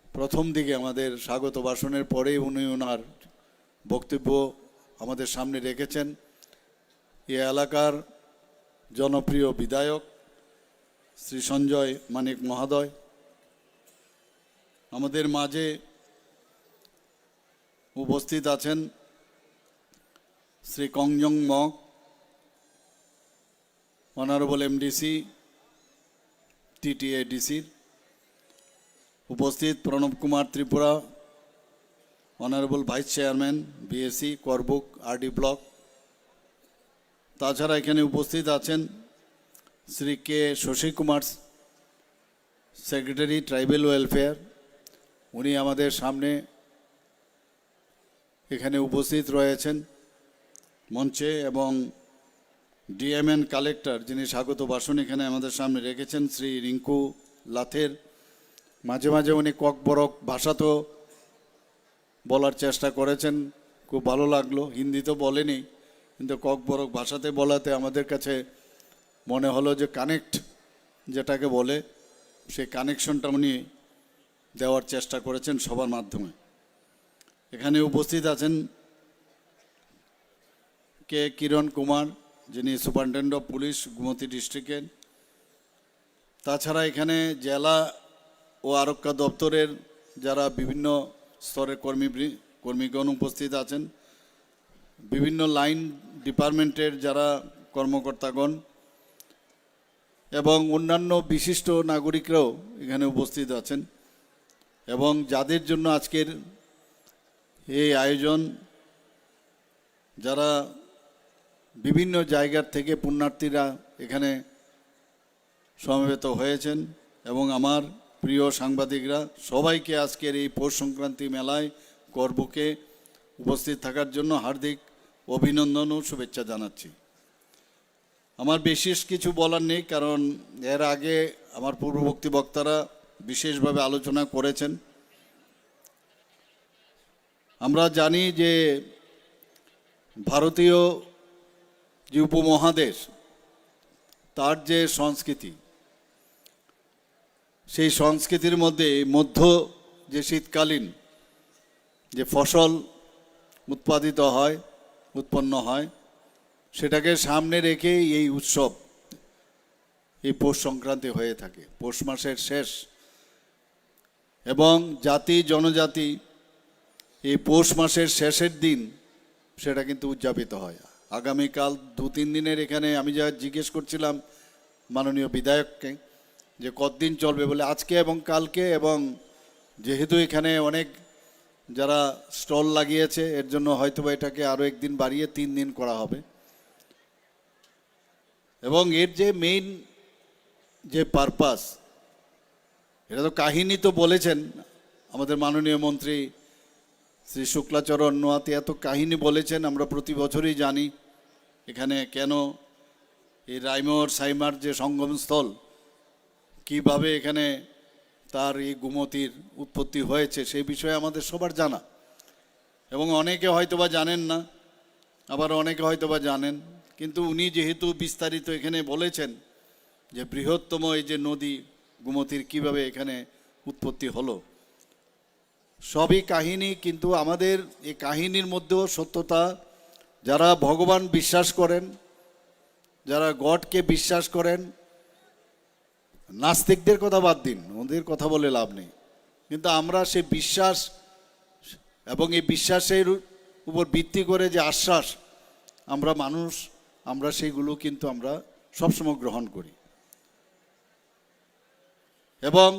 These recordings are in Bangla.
প্রথম দিকে আমাদের স্বাগত ভাষণের পরে উনি ওনার বক্তব্য আমাদের সামনে রেখেছেন। এই এলাকার জনপ্রিয় বিধায়ক শ্রী সঞ্জয় মানিক মহোদয় আমাদের মাঝে উপস্থিত আছেন। শ্রী কংজং মক, অনারেবল এমডিসি টিটিএডিসির উপস্থিত Pranab Kumar Tripura, honourable vice chairman BSC Karbook RD block. তাছাড়া এখানে উপস্থিত আছেন Shri K Shashi Kumar, secretary tribal welfare. উনি আমাদের সামনে এখানে উপস্থিত রয়েছেন মঞ্চে, এবং ডিএমএন কালেক্টর যিনি স্বাগত ভাষণ এখানে আমাদের সামনে রেখেছেন শ্রী রিঙ্কু লাথের। মাঝে মাঝে উনি ককবরক ভাষাতেও বলার চেষ্টা করেছেন, খুব ভালো লাগলো। হিন্দি তো বলেনি, কিন্তু ককবরক ভাষাতে বলাতে আমাদের কাছে মনে হলো যে কানেক্ট যেটাকে বলে সেই কানেকশনটা উনি দেওয়ার চেষ্টা করেছেন সবার মাধ্যমে। এখানে উপস্থিত আছেন কে কিরণ কুমার, যিনি সুপারিনটেন্ডেন্ট অফ পুলিশ গুমতি ডিস্ট্রিক্টের। তাছাড়া এখানে জেলা ও আরক্ষা দপ্তরের যারা বিভিন্ন স্তরের কর্মীগণ উপস্থিত আছেন, বিভিন্ন লাইন ডিপার্টমেন্টের যারা কর্মকর্তাগণ এবং অন্যান্য বিশিষ্ট নাগরিকরাও এখানে উপস্থিত আছেন। এবং যাদের জন্য আজকের এই আয়োজন, যারা বিভিন্ন জায়গার থেকে পুণ্যার্থীরা এখানে সমবেত হয়েছেন, এবং আমার প্রিয় সাংবাদিকরা, সবাইকে আজকের এই পৌষ সংক্রান্তি মেলায় করবুকে উপস্থিত থাকার জন্য হার্দিক অভিনন্দন ও শুভেচ্ছা জানাচ্ছি। আমার বিশেষ কিছু বলার নেই, কারণ এর আগে আমার পূর্ববর্তী বক্তারা বিশেষভাবে আলোচনা করেছেন। আমরা জানি যে ভারতীয় যে উপমহাদেশ, তার যে সংস্কৃতি, সেই সংস্কৃতির মধ্যে যে শীতকালীন যে ফসল উৎপন্ন হয় সেটাকে সামনে রেখে এই উৎসব, এই পৌষ সংক্রান্তি হয়ে থাকে। পৌষ মাসের শেষ, এবং জাতি জনজাতি এই পৌষ মাসের শেষের দিন সেটা কিন্তু উদযাপিত হয়। আগামীকাল 2-3 দিনের এখানে আমি যা জিজ্ঞেস করছিলাম মাননীয় বিধায়ককে যে কতদিন চলবে, বলে আজকে এবং কালকে, এবং যেহেতু এখানে অনেক যারা স্টল লাগিয়েছে এর জন্য হয়তো এটাকে আরও একদিন বাড়িয়ে 3 দিন করা হবে। এবং এর যে মেইন যে পারপাস, এটা তো কাহিনী তো বলেছেন আমাদের মাননীয় মন্ত্রী শ্রী শুক্লাচরণ নোয়াতি, এত কাহিনী বলেছেন, আমরা প্রতি বছরই জানি এখানে কেন এই রাইমোর সাইমার যে সঙ্গমস্থল, কিভাবে এখানে তার এই গুমতির উৎপত্তি হয়েছে, সেই বিষয়ে আমাদের সবার জানা। এবং অনেকে হয়তোবা জানেন না, আবার অনেকে হয়তোবা জানেন, কিন্তু উনি যেহেতু বিস্তারিত এখানে বলেছেন যে বৃহত্তম এই যে নদী গুমতির কিভাবে এখানে উৎপত্তি হলো, সবই কাহিনী। কিন্তু আমাদের এই কাহিনীর মধ্যেও সত্যতা, যারা ভগবান বিশ্বাস করেন, যারা গডকে বিশ্বাস করেন, নাস্তিকদের কথা বাদ দিন, ওদের কথা বলে লাভ নেই, কিন্তু আমরা সেই বিশ্বাস এবং এই বিশ্বাসের উপর ভিত্তি করে যে আশ্বাস আমরা সেইগুলো কিন্তু আমরা সবসময় গ্রহণ করি। এবং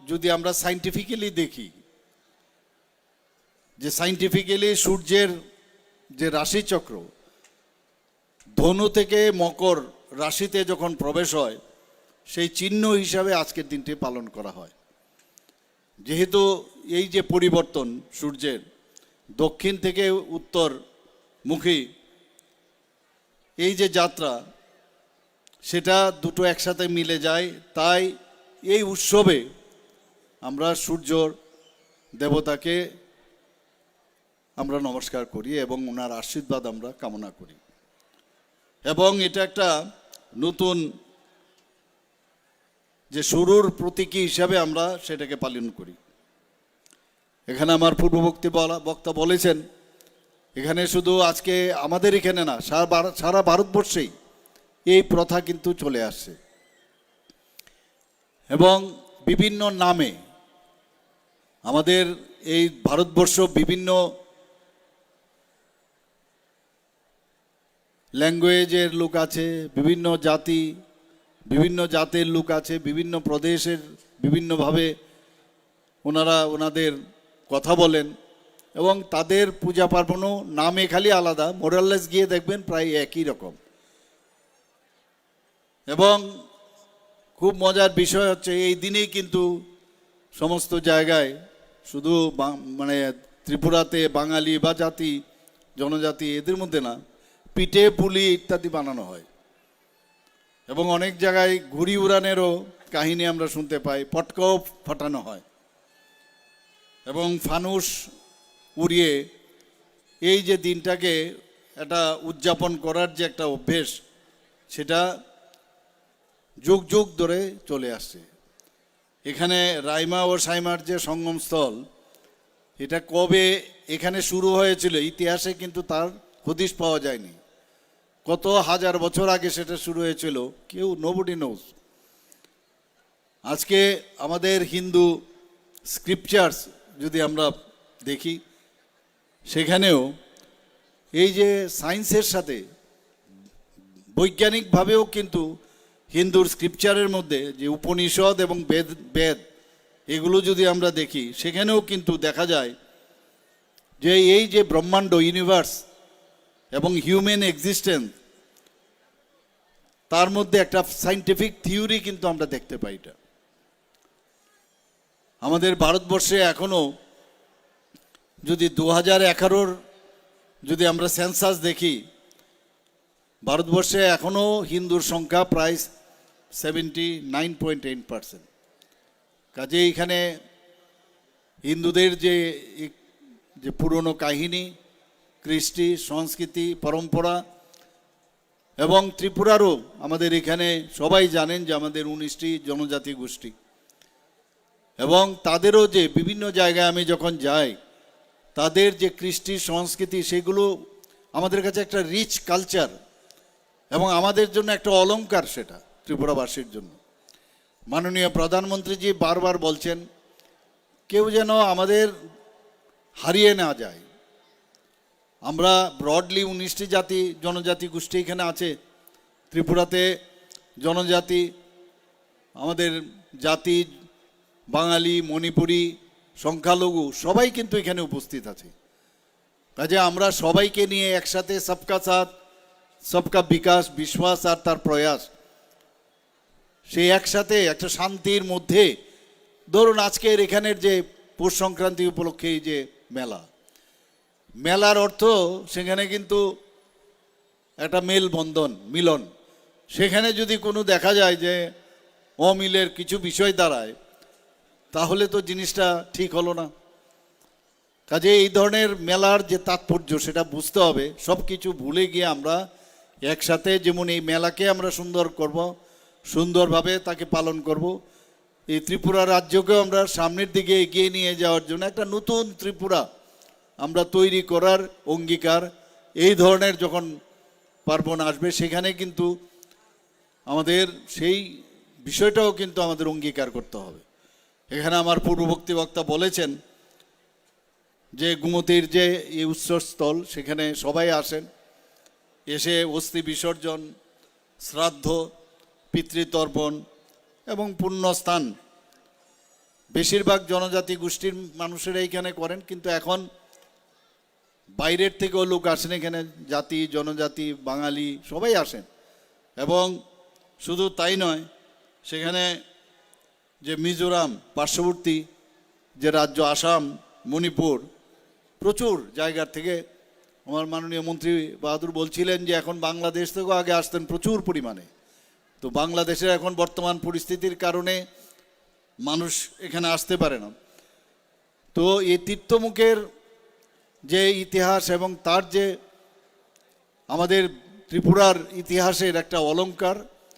যদি আমরা সাইন্টিফিক্যালি দেখি, যে সাইন্টিফিক্যালি সূর্যের যে রাশিচক্র ধনু থেকে মকর রাশিতে যখন প্রবেশ হয়, সেই চিহ্ন হিসাবে আজকের দিনটি পালন করা হয়। যেহেতু এই যে পরিবর্তন সূর্যের দক্ষিণ থেকে উত্তরমুখী এই যে যাত্রা, সেটা দুটো একসাথে মিলে যায়, তাই এই উৎসবে আমরা সূর্য দেবতাকে আমরা নমস্কার করি এবং ওনার আশীর্বাদ আমরা কামনা করি। এবং এটা একটা নতুন যে শুরুর প্রতীকী হিসাবে আমরা সেটাকে পালন করি। এখানে আমার পূর্ববর্তী বক্তা বলেছেন, এখানে শুধু আজকে আমাদের এখানে না, সারা ভারতবর্ষেই এই প্রথা কিন্তু চলে আসছে এবং বিভিন্ন নামে আমাদের এই ভারতবর্ষ বিভিন্ন ল্যাঙ্গুয়েজের লোক আছে, বিভিন্ন জাতি, বিভিন্ন জাতের লোক আছে, বিভিন্ন প্রদেশের বিভিন্নভাবে ওনারা ওনাদের কথা বলেন এবং তাদের পূজা পার্বণও নামে খালি আলাদা, মোরাললেস গিয়ে দেখবেন প্রায় একই রকম। এবং খুব মজার বিষয় হচ্ছে এই দিনেই কিন্তু সমস্ত জায়গায় শুধু মানে ত্রিপুরাতে বাঙালি বা জাতি জনজাতি এদের মধ্যে না, পিঠে পুলি ইত্যাদি বানানো হয় এবং অনেক জায়গায় ঘুড়ি উড়ানেরও কাহিনী আমরা শুনতে পাই, পটকাও ফাটানো হয় এবং ফানুস উড়িয়ে এই যে দিনটাকে একটা উদযাপন করার যে একটা অভ্যেস, সেটা যুগ যুগ ধরে চলে আসছে। এখানে রাইমা ও সাইমার যে সঙ্গমস্থল, এটা কবে এখানে শুরু হয়েছিল ইতিহাসে কিন্তু তার হদিশ পাওয়া যায়নি। কত হাজার বছর আগে সেটা শুরু হয়েছিল কেউ নোবডি নোজ। আজকে আমাদের হিন্দু স্ক্রিপচার্স যদি আমরা দেখি, সেখানেও এই যে সায়েন্সের সাথে বৈজ্ঞানিকভাবেও কিন্তু হিন্দুর স্ক্রিপচারের মধ্যে যে উপনিষদ এবং বেদ এগুলো যদি আমরা দেখি, সেখানেও কিন্তু দেখা যায় যে এই যে ব্রহ্মাণ্ড, ইউনিভার্স এবং হিউম্যান এক্সিস্টেন্স, তার মধ্যে একটা সায়েন্টিফিক থিওরি কিন্তু আমরা দেখতে পাই। এটা আমাদের ভারতবর্ষে এখনও যদি 2011 যদি আমরা সেন্সাস দেখি, ভারতবর্ষে এখনও হিন্দুর সংখ্যা প্রায় 79.8%। কাজে এখানে হিন্দুদের যে পুরনো কাহিনী, কৃষ্টি, সংস্কৃতি, পরম্পরা এবং ত্রিপুরারও আমাদের এখানে সবাই জানেন যে আমাদের 19টি জনজাতি গোষ্ঠী এবং তাদেরও যে বিভিন্ন জায়গায় আমি যখন যাই, তাদের যে কৃষ্টি সংস্কৃতি সেগুলো আমাদের কাছে একটা রিচ কালচার এবং আমাদের জন্য একটা অলংকার, সেটা ত্রিপুরাবাসীর জন্য। মাননীয় প্রধানমন্ত্রীজি বারবার বলছেন কেউ যেন আমাদের হারিয়ে না যায়। আমরা ব্রডলি 19টি জাতি জনজাতি গোষ্ঠী এখানে আছে। ত্রিপুরাতে জনজাতি, আমাদের জাতি, বাঙালি, মণিপুরি, সংখ্যালঘু সবাই কিন্তু এখানে উপস্থিত আছে। কাজে আমরা সবাইকে নিয়ে একসাথে সবকা সাথ সবকা বিকাশ, বিশ্বাস আর তার প্রয়াস, সেই একসাথে একটা শান্তির মধ্যে, ধরুন আজকের এখানের যে পৌষ সংক্রান্তি উপলক্ষে এই যে মেলার অর্থ সেখানে কিন্তু একটা মেলবন্ধন, মিলন। সেখানে যদি কোনো দেখা যায় যে অমিলের কিছু বিষয় দাঁড়ায়, তাহলে তো জিনিসটা ঠিক হলো না। কাজে এই ধরনের মেলার যে তাৎপর্য সেটা বুঝতে হবে। সব কিছু ভুলে গিয়ে আমরা একসাথে যেমন এই মেলাকে আমরা সুন্দর করব, সুন্দরভাবে তাকে পালন করব, এই ত্রিপুরা রাজ্যকেও আমরা সামনের দিকে এগিয়ে নিয়ে যাওয়ার জন্য একটা নতুন ত্রিপুরা আমরা তৈরি করার অঙ্গীকার। এই ধরনের যখন পার্বণ আসবে, সেখানে কিন্তু আমাদের সেই বিষয়টাও কিন্তু আমাদের অঙ্গীকার করতে হবে। এখানে আমার পূর্ববর্তী বক্তা বলেছেন যে গুমতির যে এই উৎসস্থল, সেখানে সবাই আসেন, এসে অস্থি বিসর্জন, শ্রাদ্ধ, পিতৃতর্পণ এবং পুণ্যস্থান বেশিরভাগ জনজাতি গোষ্ঠীর মানুষেরা এইখানে করেন। কিন্তু এখন বাইরের থেকেও লোক আসেন এখানে, জাতি জনজাতি বাঙালি সবাই আসেন। এবং শুধু তাই নয়, সেখানে যে মিজোরাম পার্শ্ববর্তী যে রাজ্য আসাম, মণিপুর, প্রচুর জায়গার থেকে আমার মাননীয় মন্ত্রী বাহাদুর বলছিলেন যে এখন বাংলাদেশ থেকেও আগে আসতেন প্রচুর পরিমাণে। তো বাংলাদেশের এখন বর্তমান পরিস্থিতির কারণে মানুষ এখানে আসতে পারে না। তো এই তীর্থমুখের যে ইতিহাস এবং তার যে আমাদের ত্রিপুরার ইতিহাসের একটা অলংকার,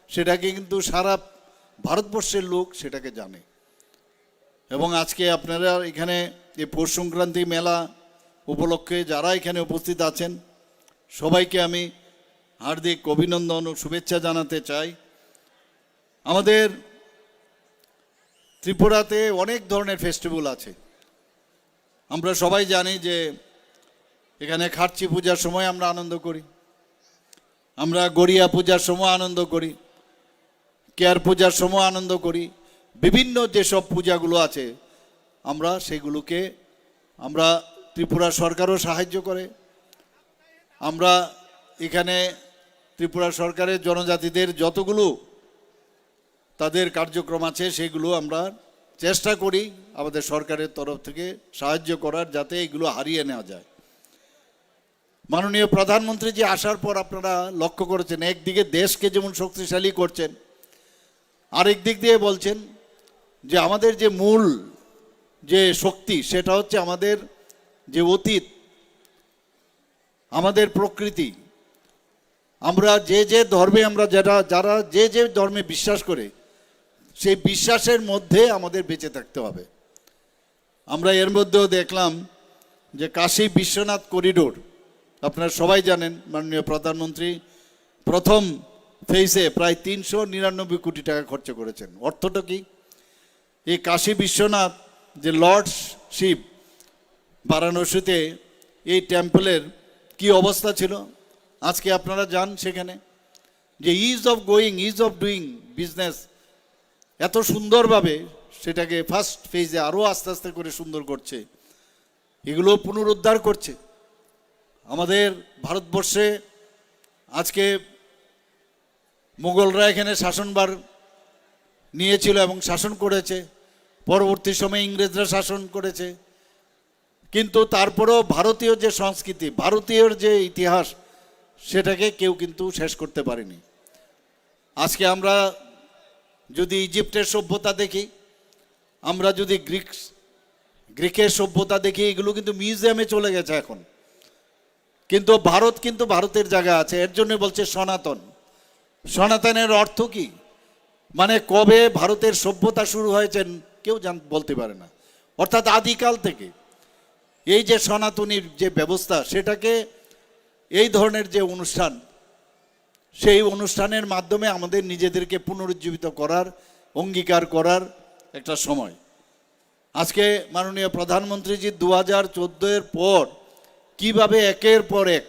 সেটাকে কিন্তু সারা ভারতবর্ষের লোক সেটাকে জানে। এবং আজকে আপনারা এখানে এই পৌষ সংক্রান্তি মেলা উপলক্ষে যারা এখানে উপস্থিত আছেন সবাইকে আমি হার্দিক অভিনন্দন ও শুভেচ্ছা জানাতে চাই। আমাদের ত্রিপুরাতে অনেক ধরনের ফেস্টিভ্যাল আছে। আমরা সবাই জানি যে এখানে খার্চি পূজার সময় আমরা আনন্দ করি, আমরা গড়িয়া পূজার সময় আনন্দ করি, কেয়ার পূজার সময় আনন্দ করি। বিভিন্ন যেসব পূজাগুলো আছে আমরা সেগুলোকে আমরা ত্রিপুরা সরকারও সাহায্য করে। আমরা এখানে ত্রিপুরা সরকারের জনজাতিদের যতগুলো তাদের কার্যক্রম আছে সেগুলো আমরা চেষ্টা করি আমাদের সরকারের তরফ থেকে সাহায্য করার, যাতে এগুলো হারিয়ে নেওয়া যায়। মাননীয় প্রধানমন্ত্রী যে আসার পর আপনারা লক্ষ্য করেছেন, একদিকে দেশকে যেমন শক্তিশালী করছেন, আরেক দিক দিয়ে বলছেন যে আমাদের যে মূল যে শক্তি সেটা হচ্ছে আমাদের যে অতীত, আমাদের প্রকৃতি। আমরা যে যে ধর্মে আমরা যারা যে যে ধর্মে বিশ্বাস করে সেই বিশ্বাসের মধ্যে আমাদের বেঁচে থাকতে হবে। আমরা এর মধ্যেও দেখলাম যে কাশী বিশ্বনাথ করিডোর, আপনারা সবাই জানেন মাননীয় প্রধানমন্ত্রী প্রথম ফেজে প্রায় 399 কোটি টাকা খরচ করেছেন। অর্থটা কি? এই কাশী বিশ্বনাথ যে লর্ড শিব বারাণসীতে এই টেম্পলের কি অবস্থা ছিল, আজকে আপনারা যান সেখানে, যে is of going, is of doing business এত সুন্দরভাবে সেটাকে ফার্স্ট ফেজে আরও আস্তে আস্তে করে সুন্দর করছে, এগুলো পুনরুদ্ধার করছে। আমাদের ভারতবর্ষে আজকে মুঘলরা এখানে শাসনভার নিয়েছিল এবং শাসন করেছে, পরবর্তী সময়ে ইংরেজরা শাসন করেছে, কিন্তু তারপরেও ভারতীয় যে সংস্কৃতি, ভারতীয় যে ইতিহাস সেটাকে কেউ কিন্তু শেষ করতে পারেনি। আজকে আমরা যদি ইজিপ্টের সভ্যতা দেখি, আমরা যদি গ্রিকের সভ্যতা দেখি, এগুলো কিন্তু মিউজিয়ামে চলে গেছে এখন, কিন্তু ভারত কিন্তু ভারতের জায়গা আছে। এর জন্য বলছে সনাতন। সনাতনের অর্থ কি? মানে কবে ভারতের সভ্যতা শুরু হয়েছে কেউ বলতে পারে না, অর্থাৎ আদিকাল থেকে এই যে সনাতনীর যে ব্যবস্থা, সেটাকে এই ধরনের যে অনুষ্ঠান, সেই অনুষ্ঠানের মাধ্যমে আমাদের নিজেদেরকে পুনরুজ্জীবিত করার, অঙ্গীকার করার একটা সময়। আজকে মাননীয় প্রধানমন্ত্রীজি 2014-এর পর কিভাবে একের পর এক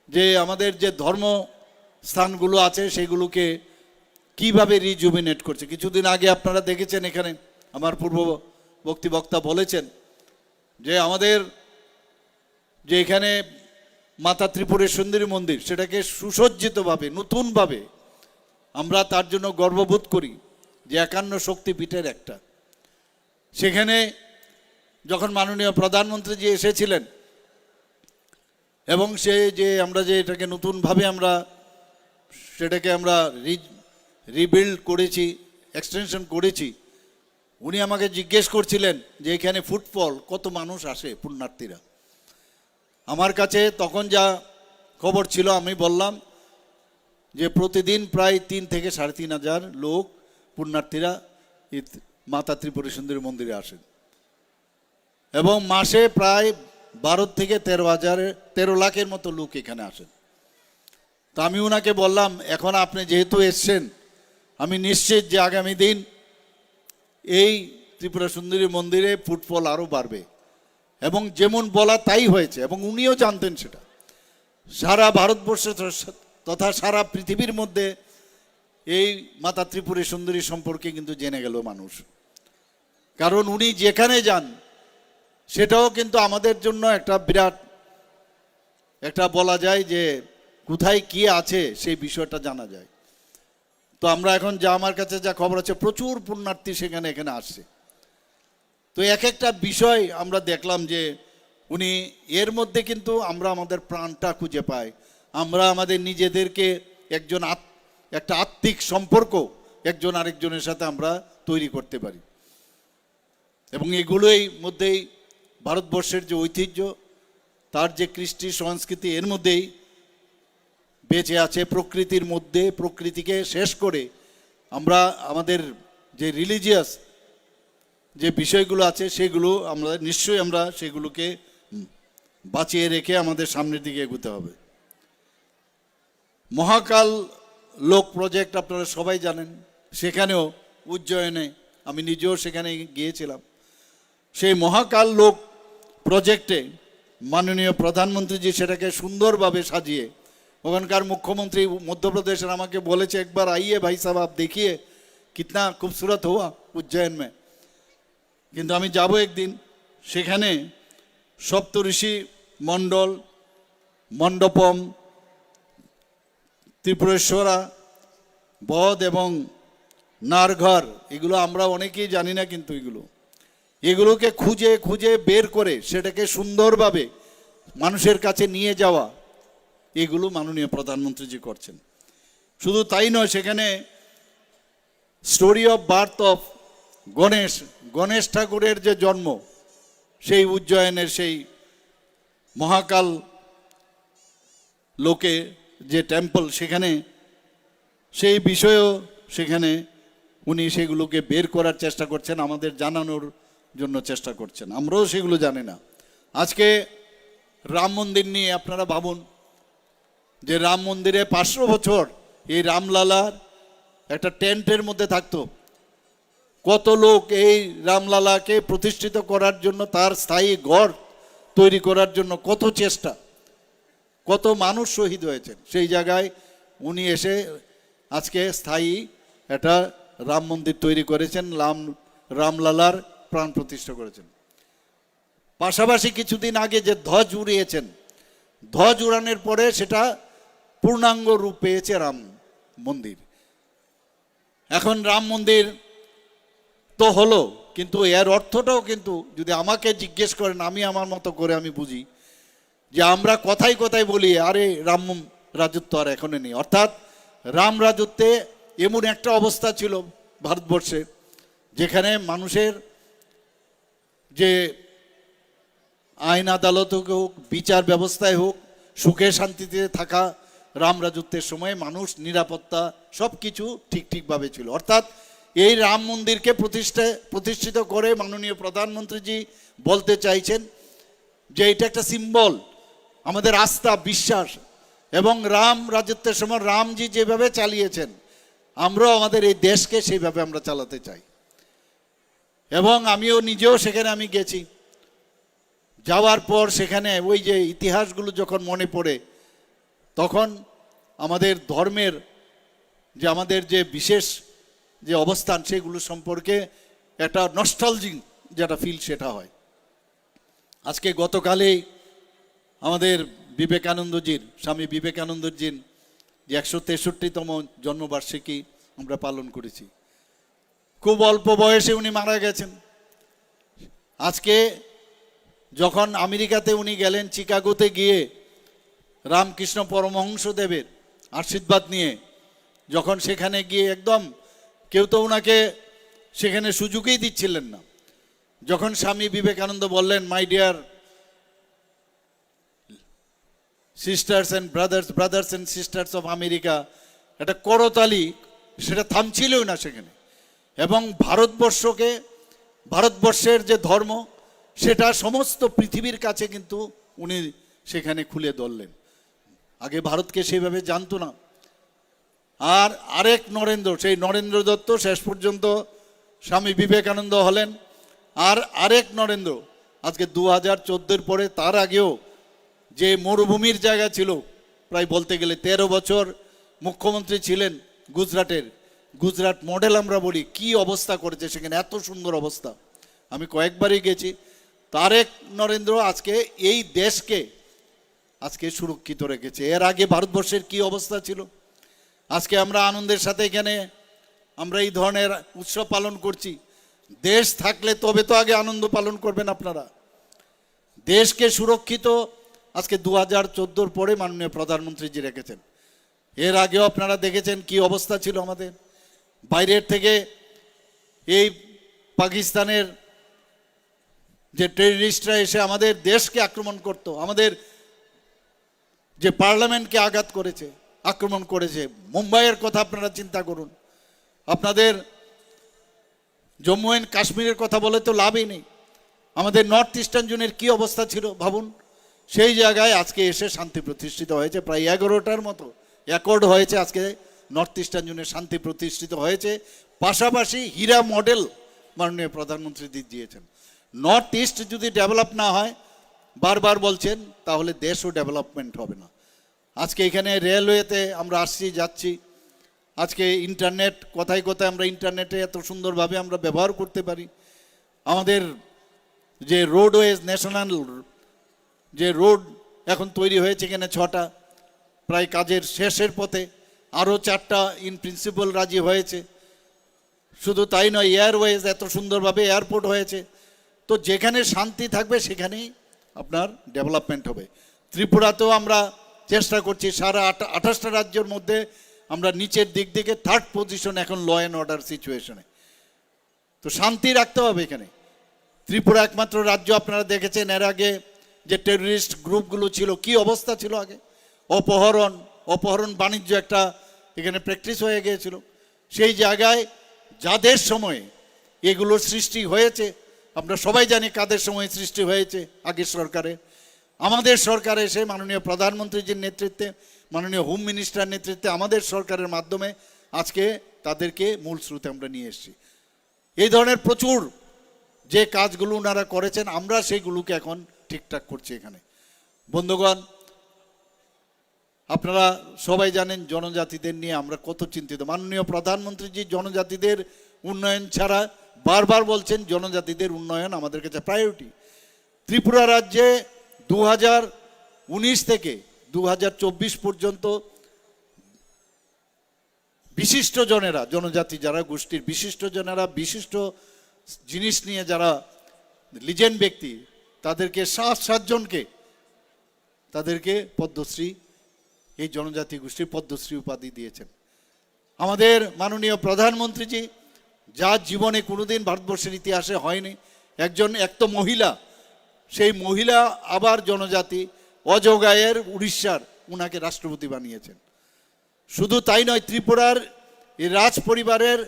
যে আমাদের যে ধর্ম স্থানগুলো আছে সেগুলোকে কিভাবে রিজুভিনেট করছে। কিছুদিন আগে আপনারা দেখেছেন, এখানে আমার পূর্ববর্তী বক্তা বলেছেন যে আমাদের যে এখানে মাতা ত্রিপুরের সুন্দরী মন্দির, সেটাকে সুসজ্জিতভাবে নতুনভাবে আমরা তার জন্য গর্ববোধ করি যে 51 শক্তিপীঠের একটা। সেখানে যখন মাননীয় প্রধানমন্ত্রী যে এসেছিলেন এবং সে যে আমরা যে এটাকে নতুনভাবে আমরা সেটাকে আমরা রিবিল্ড করেছি, এক্সটেনশন করেছি, উনি আমাকে জিজ্ঞেস করছিলেন যে এখানে ফুটফল কত মানুষ আসে পুণ্যার্থীরা। আমার কাছে তখন যা খবর ছিল আমি বললাম যে প্রতিদিন প্রায় 3 থেকে 3,500 লোক পুণ্যার্থীরা মাতা ত্রিপুরা সুন্দরী মন্দিরে আসেন, এবং মাসে প্রায় 12 থেকে 13 লাখের মতো লোক এখানে আসেন। তো আমি ওনাকে বললাম, এখন আপনি যেহেতু এসছেন, আমি নিশ্চিত যে আগামী দিন এই ত্রিপুরা সুন্দরী মন্দিরে ফুটফল আরও বাড়বে, এবং যেমন বলা তাই হয়েছে, এবং উনিও জানতেন সেটা। সারা ভারতবর্ষ তথা সারা পৃথিবীর মধ্যে এই মাতা ত্রিপুরা সুন্দরী সম্পর্কে কিন্তু জেনে গেল মানুষ, কারণ উনি যেখানে যান সেটাও কিন্তু আমাদের জন্য একটা বিরাট একটা বলা যায় যে কোথায় কি আছে সেই বিষয়টা জানা যায়। তো আমরা এখন যা আমার কাছে যা খবর আছে, প্রচুর পুণ্যার্থী এখানে আসছে। তো এক একটা বিষয় আমরা দেখলাম যে উনি এর মধ্যে কিন্তু আমরা আমাদের প্রাণটা খুঁজে পাই, আমরা আমাদের নিজেদেরকে একটা আত্মিক সম্পর্ক একজন আরেকজনের সাথে আমরা তৈরি করতে পারি, এবং এগুলোই মধ্যেই ভারতবর্ষের যে ঐতিহ্য, তার যে কৃষ্টি সংস্কৃতি, এর মধ্যেই বেঁচে আছে। প্রকৃতির মধ্যে প্রকৃতিকে শেষ করে আমরা আমাদের যে রিলিজিয়াস যে বিষয়গুলো আছে সেগুলো আমরা নিশ্চয়ই আমরা সেগুলোকে বাঁচিয়ে রেখে আমাদের সামনের দিকে এগোতে হবে। মহাকাল লোক প্রজেক্ট আপনারা সবাই জানেন, সেখানেও উজ্জয়নে আমি নিজেও সেখানে গিয়েছিলাম। সেই মহাকাল লোক প্রজেক্টে মাননীয় প্রধানমন্ত্রীজি সেটাকে সুন্দরভাবে সাজিয়ে, ওখানকার মুখ্যমন্ত্রী মধ্যপ্রদেশের আমাকে বলেছে একবার আইয়ে ভাই সাহেব আপ দেখিয়ে কিতনা খুবসুরত হুয়া উজ্জয়ন মে। কিন্তু আমি যাব একদিন, সেখানে সপ্তঋষি মণ্ডল, মণ্ডপম, ত্রিপুরেশ্বরা, বধ এবং নারঘর, এগুলো আমরা অনেকেই জানি না, কিন্তু এগুলোকে খুঁজে খুঁজে বের করে সেটাকে সুন্দরভাবে মানুষের কাছে নিয়ে যাওয়া, এগুলো মাননীয় প্রধানমন্ত্রীজি করছেন। শুধু তাই নয়, সেখানে story of birth of Ganesh ঠাকুরের যে জন্ম, সেই উজ্জয়নের সেই মহাকাল লোকে যে টেম্পল, সেখানে সেই বিষয়েও সেখানে উনি সেগুলোকে বের করার চেষ্টা করছেন, আমাদের জানানোর জন্য চেষ্টা করছেন। আমরাও সেগুলো জানি না। আজকে রাম মন্দির নিয়ে আপনারা ভাবুন যে রাম মন্দিরে 500 বছর এই রামলালার একটা টেন্টের মধ্যে থাকতো। কত লোক এই রামলালাকে প্রতিষ্ঠিত করার জন্য, তার স্থায়ী ঘর তৈরি করার জন্য কত চেষ্টা, কত মানুষ শহীদ হয়েছেন। সেই জায়গায় উনি এসে আজকে স্থায়ী একটা রাম মন্দির তৈরি করেছেন, রামলালার প্রাণ প্রতিষ্ঠা করেছেন। পাশাপাশি কিছুদিন আগে যে ধ্বজ উড়িয়েছেন, ধ্বজ উড়ানোর পরে সেটা পূর্ণাঙ্গ রূপ পেয়েছে রাম মন্দির। এখন রাম মন্দির তো হলো, কিন্তু এর অর্থটাও কিন্তু যদি আমাকে জিজ্ঞেস করেন, আমি আমার মতো করে আমি বুঝি যে আমরা কথায় কথায় বলি আরে রাম রাজত্ব আর এখনো নেই। অর্থাৎ রাম রাজত্বে এমন একটা অবস্থা ছিল ভারতবর্ষে, যেখানে মানুষের যে আইন আদালত হোক, বিচার ব্যবস্থায় হোক, সুখে শান্তিতে থাকা রাম রাজত্বের সময় মানুষ, নিরাপত্তা সব কিছু ঠিকভাবে ছিল। অর্থাৎ এই রাম মন্দিরকে প্রতিষ্ঠিত করে মাননীয় প্রধানমন্ত্রীজি বলতে চাইছেন যে এটা একটা সিম্বল, আমাদের আস্থা, বিশ্বাস, এবং রাম রাজত্বের সময় রামজি যেভাবে চালিয়েছেন, আমরাও আমাদের এই দেশকে সেইভাবে আমরা চালাতে চাই। এবং আমিও নিজেও সেখানে আমি গেছি, যাওয়ার পর সেখানে ওই যে ইতিহাসগুলো যখন মনে পড়ে, তখন আমাদের ধর্মের যে আমাদের যে বিশেষ যে অবস্থান, সেগুলো সম্পর্কে একটা নস্টালজিক যেটা ফিল, সেটা হয়। আজকে গতকালেই আমাদের বিবেকানন্দজির, স্বামী বিবেকানন্দজির যে 163তম জন্মবার্ষিকী আমরা পালন করেছি। খুব অল্প বয়সে উনি মারা গেছেন। আজকে যখন আমেরিকাতে উনি গেলেন, চিকাগোতে গিয়ে রামকৃষ্ণ পরমহংসদেবের আশীর্বাদ নিয়ে, যখন সেখানে গিয়ে একদম কেউ তো ওনাকে সেখানে সুযোগই দিচ্ছিলেন না, যখন স্বামী বিবেকানন্দ বললেন my dear sisters and brothers and sisters of America, একটা করতালি সেটা থামছিলই না সেখানে। এবং ভারতবর্ষের যে ধর্ম, সেটা সমস্ত পৃথিবীর কাছে কিন্তু উনি সেখানে খুলে ধরলেন। আগে ভারতকে সেইভাবে জানতো না। আর আরেক নরেন্দ্র, সেই নরেন্দ্র দত্ত শেষ পর্যন্ত স্বামী বিবেকানন্দ হলেন। আর আরেক নরেন্দ্র আজকে 2014 পরে, তার আগেও যে মরুভূমির জায়গা ছিল, প্রায় বলতে গেলে 13 বছর মুখ্যমন্ত্রী ছিলেন গুজরাট মডেল আমরা বলি, কি অবস্থা করেছে সেখানে, এত সুন্দর অবস্থা। আমি কয়েকবারই গেছি। তারেক নরেন্দ্র আজকে এই দেশকে আজকে সুরক্ষিত রেখেছে। এর আগে ভারতবর্ষের কি অবস্থা ছিল। আজকে আমরা আনন্দের সাথে এখানে আমরা এই ধরনের উৎসব পালন করছি। দেশ থাকলে তবে তো আগে আনন্দ পালন করবেন আপনারা। দেশকে সুরক্ষিত আজকে 2014 পরে মাননীয় প্রধানমন্ত্রীজি রেখেছেন। এর আগেও আপনারা দেখেছেন কি অবস্থা ছিল আমাদের। বাইরের থেকে এই পাকিস্তানের যে টেররিস্টরা এসে আমাদের দেশকে আক্রমণ করত, আমাদের যে পার্লামেন্টকে আঘাত করেছে, আক্রমণ করেছে। মুম্বাইয়ের কথা আপনারা চিন্তা করুন, আপনাদের জম্মু অ্যান্ড কাশ্মীরের কথা বলে তো লাভই নেই। আমাদের নর্থ ইস্টার্ন জোনের কী অবস্থা ছিল ভাবুন। সেই জায়গায় আজকে এসে শান্তি প্রতিষ্ঠিত হয়েছে, প্রায় 11টার মতো অ্যাকর্ড হয়েছে। আজকে নর্থ ইস্টার্ন জোনে শান্তি প্রতিষ্ঠিত হয়েছে। পাশাপাশি হীরা মডেল মাননীয় প্রধানমন্ত্রী দিয়েছেন। নর্থ ইস্ট যদি ডেভেলপ না হয়, বারবার বলছেন, তাহলে দেশও ডেভেলপমেন্ট হবে না। আজকে এখানে রেলওয়েতে আমরা আসছি যাচ্ছি, আজকে ইন্টারনেট, কোথায় কোথায় আমরা ইন্টারনেটে এত সুন্দরভাবে আমরা ব্যবহার করতে পারি। আমাদের যে রোডওয়েজ, ন্যাশনাল যে রোড এখন তৈরি হয়েছে এখানে 6টা, প্রায় কাজের শেষের পথে। আরও 4টা ইন প্রিন্সিপাল রাজি হয়েছে। শুধু তাই নয়, এয়ারওয়েজ এত সুন্দরভাবে এয়ারপোর্ট হয়েছে। তো যেখানে শান্তি থাকবে সেখানেই আপনার ডেভেলপমেন্ট হবে। ত্রিপুরাতেও আমরা চেষ্টা করছি, সারা 28টা রাজ্যের মধ্যে আমরা নিচের দিক থেকে 3rd পজিশন এখন ল অ্যান্ড অর্ডার সিচুয়েশনে। তো শান্তি রাখতে হবে এখানে। ত্রিপুরা একমাত্র রাজ্য, আপনারা দেখেছেন এর আগে যে টেররিস্ট গ্রুপগুলো ছিল, কি অবস্থা ছিল আগে। অপহরণ বাণিজ্য একটা এখানে প্র্যাকটিস হয়ে গিয়েছিল। সেই জায়গায় যাদের সময়ে এগুলোর সৃষ্টি হয়েছে, আমরা সবাই জানি কাদের সময় সৃষ্টি হয়েছে। আগের সরকারে, আমাদের সরকারে এসে মাননীয় প্রধানমন্ত্রীজির নেতৃত্বে, মাননীয় হোম মিনিস্টার নেতৃত্বে আমাদের সরকারের মাধ্যমে আজকে তাদেরকে মূল স্রোতে আমরা নিয়ে এসেছি। এই ধরনের প্রচুর যে কাজগুলো ওনারা করেছেন, আমরা সেইগুলোকে এখন ঠিকঠাক করছি এখানে। বন্ধুগণ, আপনারা সবাই জানেন জনজাতিদের নিয়ে আমরা কত চিন্তিত। মাননীয় প্রধানমন্ত্রীজি জনজাতিদের উন্নয়ন ছাড়া বারবার বলছেন জনজাতিদের উন্নয়ন আমাদের কাছে প্রায়োরিটি। ত্রিপুরা রাজ্যে 2019 থেকে 2024 পর্যন্ত বিশিষ্টজনেরা, জনজাতি যারা গোষ্ঠীর বিশিষ্টজনেরা, বিশিষ্ট জিনিস নিয়ে যারা লিজেন্ড ব্যক্তি, তাদেরকে 7 জনকে তাদেরকে পদ্মশ্রী, এই জনজাতি গোষ্ঠীর পদ্মশ্রী উপাধি দিয়েছেন। আমাদের মাননীয় প্রধানমন্ত্রীজি যা জীবনে কোনোদিন ভারতবর্ষের ইতিহাসে হয়নি, এক তো মহিলা, সেই মহিলা আবার জনজাতি, অজগায়ের উড়িষ্যার, উনাকে রাষ্ট্রপতি বানিয়েছেন। শুধু তাই নয়, ত্রিপুরার এই রাজ পরিবারের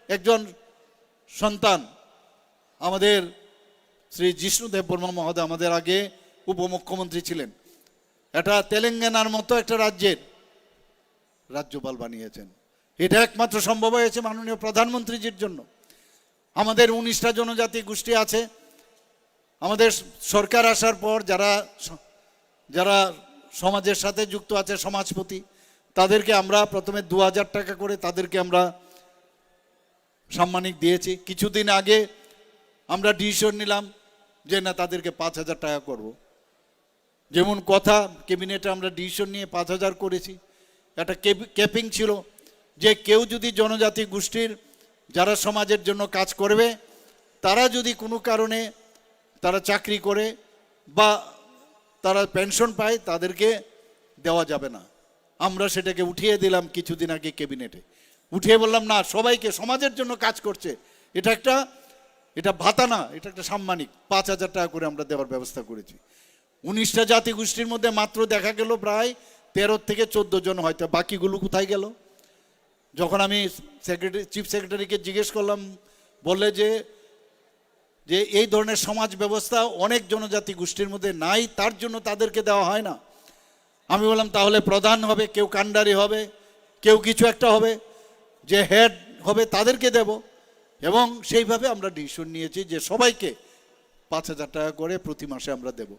একজন সন্তান আমাদের শ্রী জিষ্ণুদেব বর্মা মহোদয় আমাদের আগে উপমুখ্যমন্ত্রী ছিলেন। এটা তেলেঙ্গানার মতো একটা রাজ্যের রাজ্যপাল বানিয়েছেন। এটা একমাত্র সম্ভব হয়েছে মাননীয় প্রধানমন্ত্রীজির জন্য। আমাদের 19টা জনজাতি গোষ্ঠী আছে। আমাদের সরকার আসার পর যারা সমাজের সাথে যুক্ত আছে, সমাজপতি, তাদেরকে আমরা প্রথমে 2000 টাকা করে তাদেরকে আমরা সাম্মানিক দিয়েছি। কিছুদিন আগে আমরা ডিসিশন নিলাম যে না, তাদেরকে 5000 টাকা করব। যেমন কথা, ক্যাবিনেটে আমরা ডিসিশন নিয়ে 5000 করেছি। একটা ক্যাপিং ছিল যে কেউ যদি জনজাতি গোষ্ঠীর যারা সমাজের জন্য কাজ করবে, তারা যদি কোনো কারণে তারা চাকরি করে বা তারা পেনশন পায়, তাদেরকে দেওয়া যাবে না। আমরা সেটাকে উঠিয়ে দিলাম কিছুদিন আগে ক্যাবিনেটে। উঠিয়ে বললাম না, সবাইকে সমাজের জন্য কাজ করছে, এটা ভাতা না, এটা একটা সাম্মানিক 5000 টাকা করে আমরা দেওয়ার ব্যবস্থা করেছি। 19টা জাতি গোষ্ঠীর মধ্যে মাত্র দেখা গেল প্রায় 13 থেকে 14 জন, হয়তো বাকিগুলো কোথায় গেল। যখন আমি চিফ সেক্রেটারিকে জিজ্ঞেস করলাম, বললে যে এই ধরনের সমাজ ব্যবস্থা অনেক জনজাতি গোষ্ঠীর মধ্যে নাই, তার জন্য তাদেরকে দেওয়া হয় না। আমি বললাম তাহলে প্রধান হবে, কেউ কান্ডারি হবে, কেউ কিছু একটা হবে, যে হেড হবে তাদেরকে দেব। এবং সেইভাবে আমরা ডিসিশন নিয়েছি যে সবাইকে 5000 টাকা করে প্রতি মাসে আমরা দেব।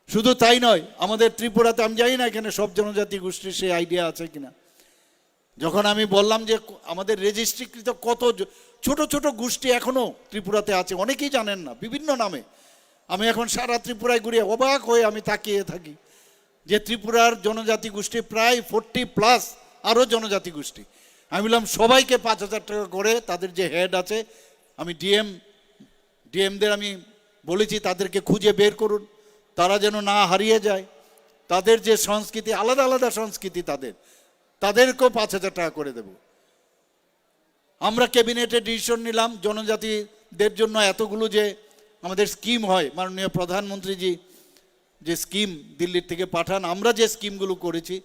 শুধু তাই নয়, আমাদের ত্রিপুরাতে, আমি জানি না এখানে সব জনজাতি গোষ্ঠীর সেই আইডিয়া আছে কিনা, যখন আমি বললাম যে আমাদের রেজিস্ট্রিকৃত কত ছোট ছোট গোষ্ঠী এখনো ত্রিপুরাতে আছে, অনেকেই জানেন না, বিভিন্ন নামে। আমি এখন সারা ত্রিপুরায় ঘুরিয়ে অবাক হয়ে আমি তাকিয়ে থাকি যে ত্রিপুরার জনজাতি গোষ্ঠী প্রায় 40+ আরও জনজাতি গোষ্ঠী। আমি বললাম সবাইকে 5000 টাকা করে, তাদের যে হেড আছে, আমি ডিএমদের আমি বলেছি তাদেরকে খুঁজে বের করুন, তারা যেন না হারিয়ে যায়। তাদের যে সংস্কৃতি, আলাদা আলাদা সংস্কৃতি, তাদেরকেও 5000 টাকা করে দেব। আমরা ক্যাবিনেটে ডিসিশন নিলাম জনজাতিদের জন্য এতগুলো যে আমাদের স্কিম হয়, মাননীয় প্রধানমন্ত্রীজি যে স্কিম দিল্লির থেকে পাঠান, আমরা যে স্কিমগুলো করেছি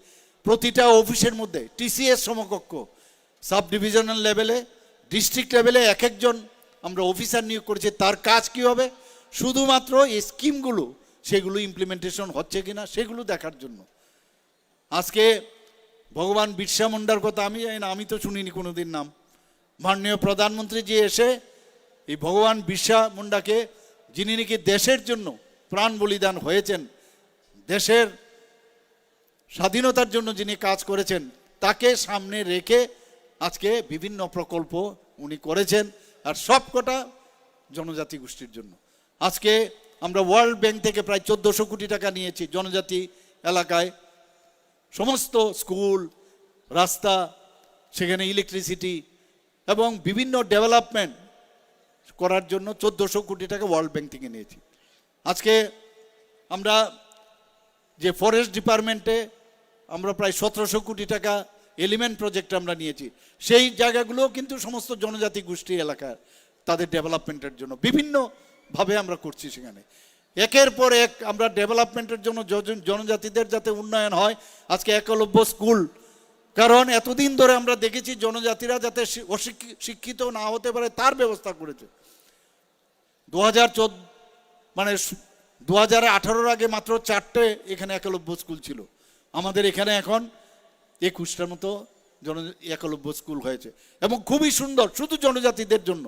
প্রতিটা অফিসের মধ্যে টিসিএস সমকক্ষ সাব ডিভিশনাল লেভেলে, ডিস্ট্রিক্ট লেভেলে এক একজন আমরা অফিসার নিয়োগ করেছি। তার কাজ কি হবে? শুধুমাত্র এই স্কিমগুলো সেগুলো ইমপ্লিমেন্টেশন হচ্ছে কিনা সেগুলো দেখার জন্য। আজকে ভগবান বিরসা মুন্ডার কথা আমি জানি না, আমি তো শুনিনি কোনোদিন নাম। মাননীয় প্রধানমন্ত্রী জি এসে এই ভগবান বিরসা মুন্ডাকে, যিনি নাকি দেশের জন্য প্রাণ বলিদান হয়েছেন, দেশের স্বাধীনতার জন্য যিনি কাজ করেছেন, তাকে সামনে রেখে আজকে বিভিন্ন প্রকল্প উনি করেছেন, আর সবকটা জনজাতি গোষ্ঠীর জন্য। আজকে আমরা ওয়ার্ল্ড ব্যাংক থেকে প্রায় 1400 কোটি টাকা নিয়েছি জনজাতি এলাকায়, সমস্ত স্কুল, রাস্তা, সেখানে ইলেকট্রিসিটি এবং বিভিন্ন ডেভেলপমেন্ট করার জন্য 1400 কোটি টাকা ওয়ার্ল্ড ব্যাংক থেকে নিয়েছি। আজকে আমরা যে ফরেস্ট ডিপার্টমেন্টে আমরা প্রায় 1700 কোটি টাকা এলিমেন্ট প্রজেক্ট আমরা নিয়েছি। সেই জায়গাগুলোও কিন্তু সমস্ত জনজাতি গোষ্ঠী এলাকার তাদের ডেভেলপমেন্টের জন্য বিভিন্নভাবে আমরা করছি। সেখানে একের পর এক আমরা ডেভেলপমেন্টের জন্য জনজাতিদের যাতে উন্নয়ন হয়। আজকে একলব্য স্কুল, কারণ এতদিন ধরে আমরা দেখেছি জনজাতিরা যাতে শিক্ষিত না হতে পারে তার ব্যবস্থা করেছে। 2018 আগে মাত্র 4টে এখানে একলব্য স্কুল ছিল। আমাদের এখানে এখন 21টার মতো একলব্য স্কুল হয়েছে এবং খুবই সুন্দর, শুধু জনজাতিদের জন্য।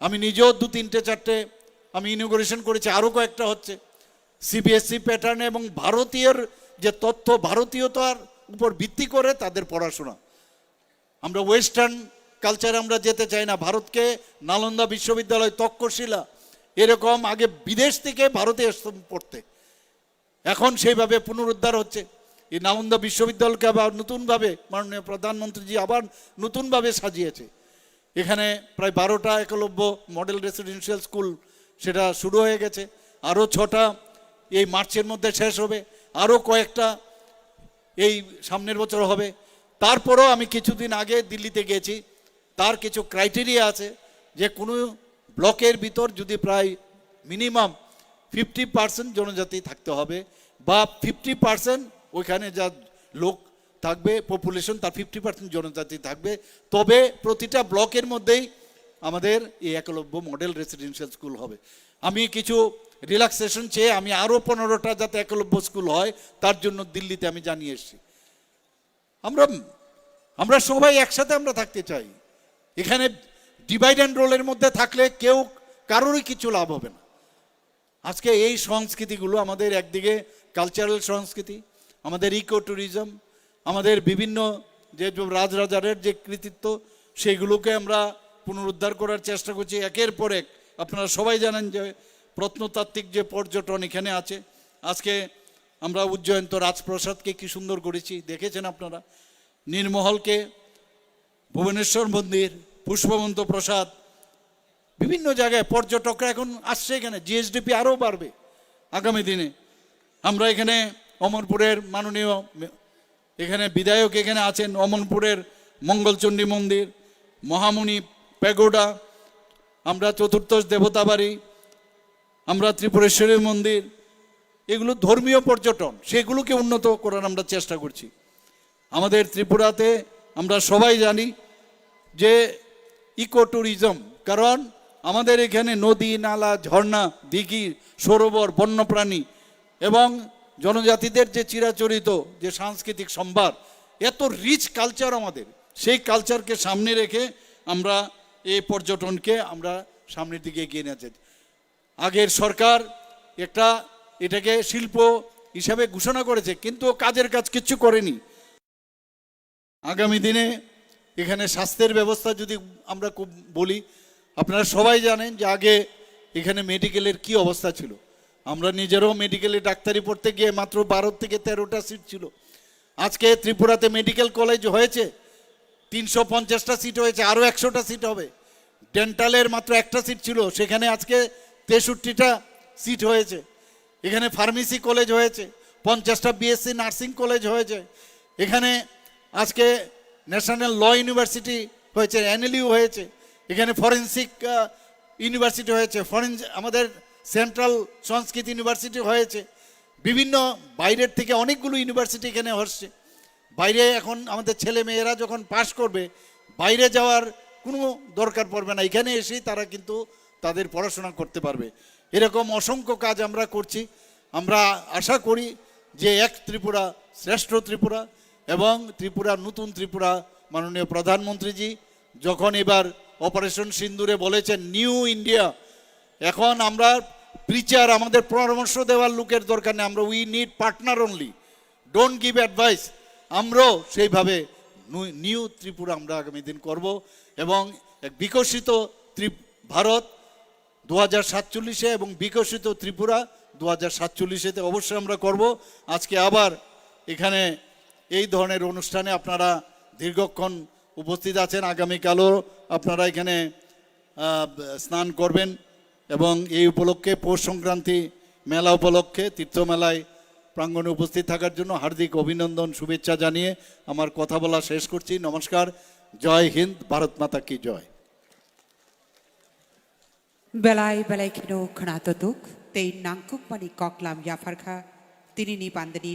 আমি নিজেও 2-3-4টে আমি ইনোগ্রেশন করেছি, আরও কয়েকটা হচ্ছে। সিবিএসসি প্যাটার্নে এবং ভারতীয় যে তথ্য, ভারতীয়তার উপর ভিত্তি করে তাদের পড়াশোনা। আমরা ওয়েস্টার্ন কালচারে আমরা যেতে চাই না। ভারতকে নালন্দা বিশ্ববিদ্যালয়, তক্ষশিলা এরকম আগে বিদেশ থেকে ভারতে আসতাম পড়তে, এখন সেইভাবে পুনরুদ্ধার হচ্ছে। এই নালন্দা বিশ্ববিদ্যালয়কে আবার নতুনভাবে মাননীয় প্রধানমন্ত্রীজি আবার নতুনভাবে সাজিয়েছে। এখানে প্রায় 12টা একলব্য মডেল রেসিডেন্সিয়াল স্কুল সেটা শুরু হয়ে গেছে, আরও 6টা এই মার্চের মধ্যে শেষ হবে, আরও কয়েকটা এই সামনের বছর হবে। তারপরও আমি কিছুদিন আগে দিল্লিতে গেছি, তার কিছু ক্রাইটেরিয়া আছে যে কোনো ব্লকের ভিতর যদি প্রায় মিনিমাম 50% জনজাতি থাকতে হবে, বা 50% ওইখানে যা লোক থাকবে পপুলেশন তার 50% জনজাতি থাকবে, তবে প্রতিটা ব্লকের মধ্যেই আমাদের এই একলব্য মডেল রেসিডেন্সিয়াল স্কুল হবে। আমি কিছু রিল্যাক্সেশন চেয়ে আমি আরও 15টা যাতে একলব্য স্কুল হয় তার জন্য দিল্লিতে আমি জানিয়ে এসেছি। আমরা সবাই একসাথে আমরা থাকতে চাই। এখানে ডিভাইড অ্যান্ড রোলের মধ্যে থাকলে কারোরই কিছু লাভ হবে না। আজকে এই সংস্কৃতিগুলো আমাদের, একদিকে কালচারাল সংস্কৃতি, আমাদের ইকো ট্যুরিজম, আমাদের বিভিন্ন যে রাজরাজারের যে কৃতিত্ব, সেইগুলোকে আমরা পুনরুদ্ধার করার চেষ্টা করছি একের পর এক। আপনারা সবাই জানেন যে প্রত্নতাত্ত্বিক যে পর্যটন এখানে আছে। আজকে আমরা উজ্জয়ন্ত রাজপ্রাসাদকে কি সুন্দর করেছি দেখেছেন আপনারা, নীরমহলকে, ভুবনেশ্বর মন্দির, পুষ্পবন্ত প্রসাদ, বিভিন্ন জায়গায় পর্যটকরা এখন আসছে এখানে। জিএসডিপি আরও বাড়বে আগামী দিনে। আমরা এখানে অমরপুরের মাননীয় এখানে বিধায়ক এখানে আছেন, অমরপুরের মঙ্গলচণ্ডী মন্দির, মহামুনি প্যাগোডা, আমরা চতুর্দশ দেবতা বাড়ি, আমরা ত্রিপুরেশ্বরীর মন্দির, এগুলো ধর্মীয় পর্যটন, সেগুলোকে উন্নত করার আমরা চেষ্টা করছি। আমাদের ত্রিপুরাতে আমরা সবাই জানি যে ইকো ট্যুরিজম, কারণ আমাদের এখানে নদী, নালা, ঝর্ণা, দিঘি, সরোবর, বন্যপ্রাণী এবং জনজাতিদের যে চিরাচরিত যে সাংস্কৃতিক সম্ভার, এত রিচ কালচার আমাদের, সেই কালচারকে সামনে রেখে আমরা এই পর্যটনকে আমরা সামনের দিকে এগিয়ে নিয়ে যাই। আগের সরকার এটাকে শিল্প হিসাবে ঘোষণা করেছে, কিন্তু কাজের কাজ কিচ্ছু করেনি। আগামী দিনে এখানে স্বাস্থ্যের ব্যবস্থা যদি আমরা বলি, আপনারা সবাই জানেন যে আগে এখানে মেডিকেলের কি অবস্থা ছিল। আমরা নিজেরও মেডিকেলে ডাক্তারি পড়তে গিয়ে মাত্র 12 থেকে 13টা সিট ছিল। আজকে ত্রিপুরাতে মেডিকেল কলেজ হয়েছে, 350টা সিট হয়েছে, আরও 100টা সিট হবে। ডেন্টালের মাত্র একটা সিট ছিল, সেখানে আজকে 63টা সিট হয়েছে। এখানে ফার্মেসি কলেজ হয়েছে, 50টা বিএসসি নার্সিং কলেজ হয়েছে। এখানে আজকে ন্যাশনাল ল ইউনিভার্সিটি হয়েছে, এনএলইউ হয়েছে। এখানে ফরেন্সিক ইউনিভার্সিটি হয়েছে, আমাদের সেন্ট্রাল সংস্কৃত ইউনিভার্সিটি হয়েছে। বিভিন্ন বাইরের থেকে অনেকগুলো ইউনিভার্সিটি এখানে হচ্ছে। বাইরে এখন আমাদের ছেলে মেয়েরা যখন পাশ করবে বাইরে যাওয়ার কোনো দরকার পড়বে না, এখানে এসেই তারা কিন্তু তাদের পড়াশোনা করতে পারবে। এরকম অসংখ্য কাজ আমরা করছি। আমরা আশা করি যে এক ত্রিপুরা শ্রেষ্ঠ ত্রিপুরা, এবং ত্রিপুরা নতুন ত্রিপুরা মাননীয় প্রধানমন্ত্রীজি যখন এবার অপারেশন সিন্দুরে বলেছেন নিউ ইন্ডিয়া, এখন আমরা প্রিচার, আমাদের পরামর্শ দেওয়ার লোকের দরকার নেই, আমরা we need partner only, don't give advice. আমরাও সেইভাবে নিউ ত্রিপুরা আমরা আগামী দিন করব, এবং এক বিকশিত ভারত 2047 এবং বিকশিত ত্রিপুরা 2047 অবশ্যই আমরা করব। আজকে আবার এখানে এই ধরনের অনুষ্ঠানে আপনারা দীর্ঘক্ষণ উপস্থিত আছেন, আগামীকালও আপনারা এখানে স্নান করবেন, এবং এই উপলক্ষে পৌষ সংক্রান্তি মেলা উপলক্ষে তীর্থমেলায় প্রাঙ্গণে উপস্থিত থাকার জন্য হার্দিক অভিনন্দন শুভেচ্ছা জানিয়ে আমার কথা বলা শেষ করছি। নমস্কার, জয় হিন্দ, ভারত মাতা কি জয়। Belai belai kino kena tutuk, tein nangkuk mani koklam ya farka, tini ni pandeni